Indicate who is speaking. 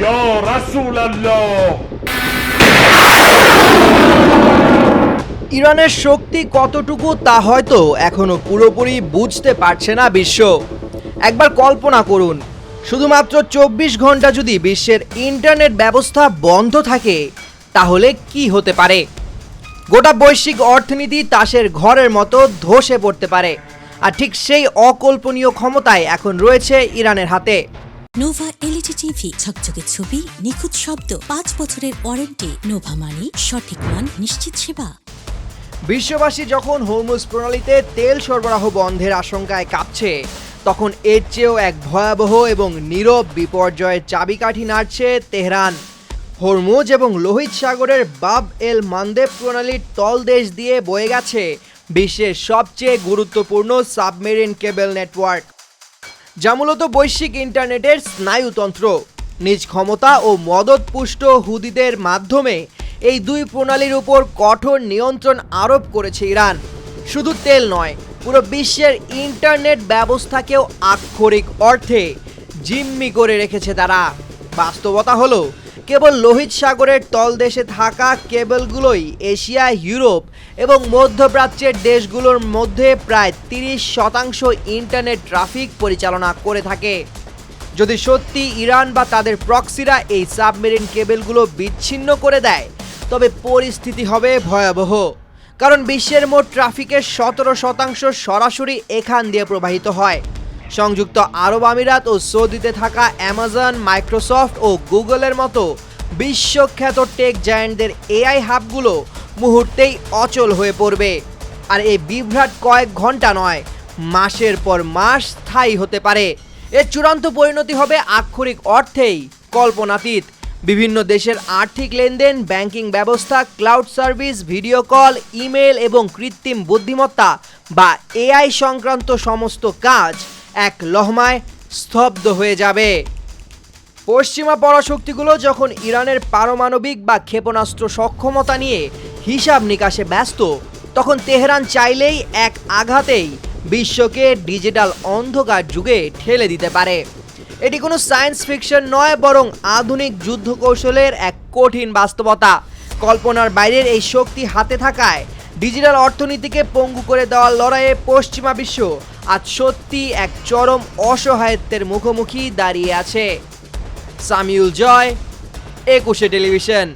Speaker 1: ইয়া রাসূলুল্লাহ।
Speaker 2: ইরানের শক্তি কতটুকু তা হয়তো এখনো পুরোপুরি বুঝতে পারছে না বিশ্ব। একবার কল্পনা করুন, শুধুমাত্র 24 ঘন্টা যদি বিশ্বের ইন্টারনেট ব্যবস্থা বন্ধ থাকে তাহলে কি হতে পারে। গোটা বৈশ্বিক অর্থনীতি তাসের ঘরের মতো ধসে পড়তে পারে। আর ঠিক সেই অকল্পনীয় ক্ষমতায় এখন রয়েছে ইরানের হাতে।
Speaker 3: নোভা এলইডি টিভি, ঝকঝকে ছবি, নিখুঁত শব্দ, 5 বছরের ওয়ারেন্টি। নোভা মানি সঠিক মান, নিশ্চিত সেবা।
Speaker 2: বিশ্ববাসী যখন হরমুজ প্রণালীতে তেল সরবরাহ বন্ধের আশঙ্কায় কাঁপছে, তখন এর চেয়েও এক ভয়াবহ এবং নীরব বিপর্যয়ের চাবিকাঠি নাড়ছে তেহরান। হরমুজ এবং লোহিত সাগরের বাব এল মান্দেব প্রণালীর তলদেশ দিয়ে বয়ে গেছে বিশ্বের সবচেয়ে গুরুত্বপূর্ণ সাবমেরিন কেবল নেটওয়ার্ক, যা মূলত বৈশ্বিক ইন্টারনেটের স্নায়ুতন্ত্র। নিজ ক্ষমতা ও মদতপুষ্ট হুদিদের মাধ্যমে এই দুই প্রণালীর উপর কঠোর নিয়ন্ত্রণ আরোপ করেছে ইরান। শুধু তেল নয়, পুরো বিশ্বের ইন্টারনেট ব্যবস্থাকেও আক্ষরিক অর্থে জিম্মি করে রেখেছে তারা। বাস্তবতা হলো, কেবল লোহিত সাগরের তলদেশে থাকা কেবলগুলোই এশিয়া, ইউরোপ এবং মধ্যপ্রাচ্যের দেশগুলোর মধ্যে প্রায় 30% ইন্টারনেট ট্রাফিক পরিচালনা করে থাকে। যদি সত্যি ইরান বা তাদের প্রক্সিরা এই সাবমেরিন কেবলগুলো বিচ্ছিন্ন করে দেয়, তবে পরিস্থিতি হবে ভয়াবহ। কারণ বিশ্বের মোট ট্রাফিকের 17% সরাসরি এখান দিয়ে প্রবাহিত হয়। সংযুক্ত আরব আমিরাত ও সৌদিতে থাকা অ্যামাজন, মাইক্রোসফট ও গুগলের মতো বিশ্বখ্যাত টেক জায়ান্টদের এআই হাবগুলো মুহূর্তেই অচল হয়ে পড়বে। আর এই বিভ্রাট কয়েক ঘন্টা নয়, মাসের পর মাস স্থায়ী হতে পারে। এর চূড়ান্ত পরিণতি হবে আক্ষরিক অর্থেই কল্পনাতীত। বিভিন্ন দেশের আর্থিক লেনদেন, ব্যাংকিং ব্যবস্থা, cloud service, video call, email এবং কৃত্রিম বুদ্ধিমত্তা বা এআই সংক্রান্ত সমস্ত কাজ এক লহমায় স্তব্ধ হয়ে যাবে। পশ্চিমা পরাশক্তিগুলো যখন ইরানের পারমাণবিক বা ক্ষেপণাস্ত্র সক্ষমতা নিয়ে হিসাব নিকাশে ব্যস্ত, তখন তেহরান চাইলেই এক আঘাতেই বিশ্বকে ডিজিটাল অন্ধকার যুগে ঠেলে দিতে পারে। এটি কোনো সায়েন্স ফিকশন নয়, বরং আধুনিক যুদ্ধ কৌশলের এক কঠিন বাস্তবতা। কল্পনার বাইরের এই শক্তি হাতে থাকায় ডিজিটাল অর্থনীতিকে পঙ্গু করে দেওয়ার লড়াইয়ে পশ্চিমা বিশ্ব আজ সত্যি এক চরম অসহায়ত্বের মুখোমুখি দাঁড়িয়ে আছে। সামিউল জয়, 21 টেলিভিশন।